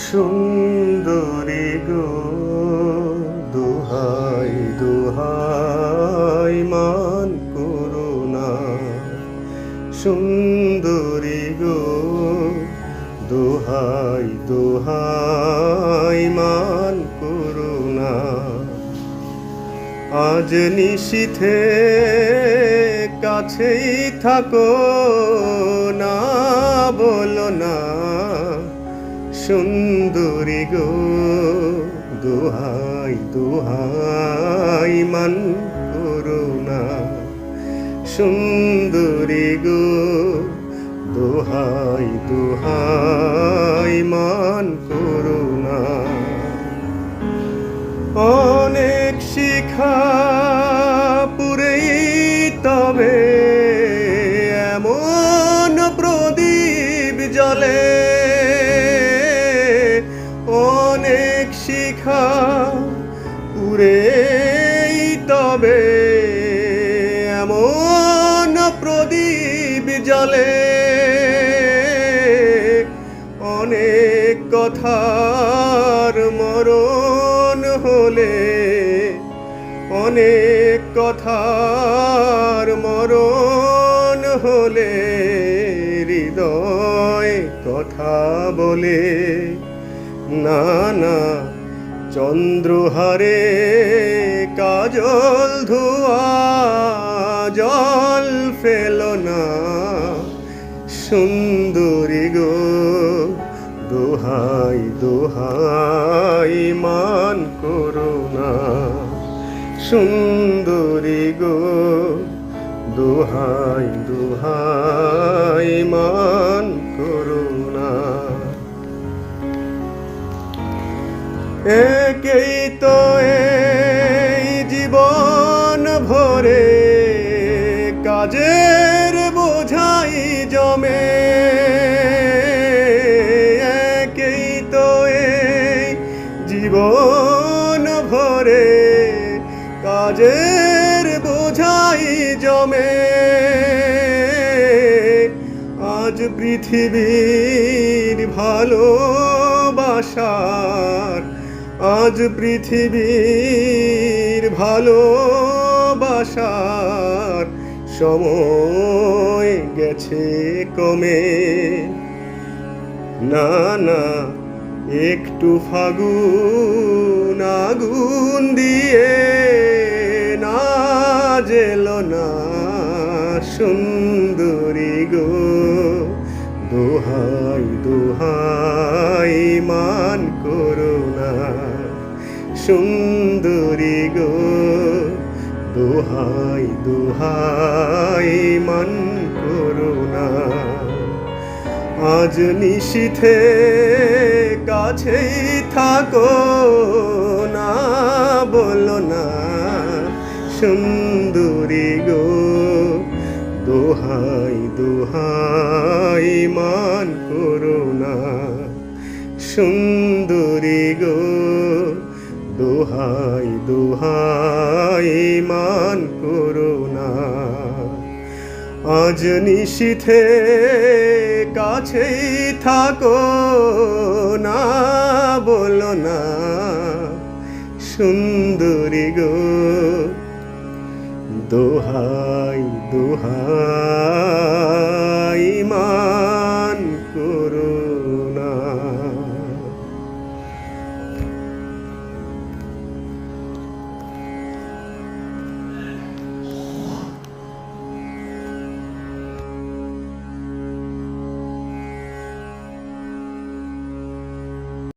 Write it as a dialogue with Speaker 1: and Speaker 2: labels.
Speaker 1: সুন্দরী গো, দোহাই দোহাই মান করো না। সুন্দরী গো, দোহাই দোহাই মান করো না। আজ নিশীথে কাছেই থাকো না, বলো না। সুন্দরী গো, দোহাই দোহাই মান করো না। সুন্দরী গো, দোহাই দোহাই মান করো না। অনেক শিখা পুরেই তবে এমন প্রদীপ জ্বলে। অনেক শিখা পুরেই তবে এমন প্রদীপ জ্বলে। অনেক কথার মরণ হলে, অনেক কথার মরণ হলে হৃদয় কথা বলে। না না, চন্দ্রহারে কাজল ধোয়া জল ফেলো না। সুন্দরী গো, দোহাই দোহাই মান করো না। সুন্দরী গো, দোহাই দোহাই মান করো না। একেই তো এই জীবন ভরে কাজের বোঝাই জমে। একেই তো এই জীবন ভরে কাজের বোঝাই জমে। আজ পৃথিবীর ভালোবাসার, আজ পৃথিবীর ভালোবাসার সময় গেছে কমে। না না, একটু ফাগুন আগুন দিয়ে না জেলো না। সুন্দরী গো, দোহাই দোহাই মান করো না। সুন্দরী গো, দোহাই দোহাই মান করো না। আজ নিশীথে কাছেই থাকো না, বলো না। সুন্দরী গো, দোহাই দোহাই মান করো না। সুন্দরী গো, দোহাই দোহাই মান করো না। আজ নিশীথে কাছেই থাকো না, বলো না। সুন্দরী গো, দোহাই দোহাই।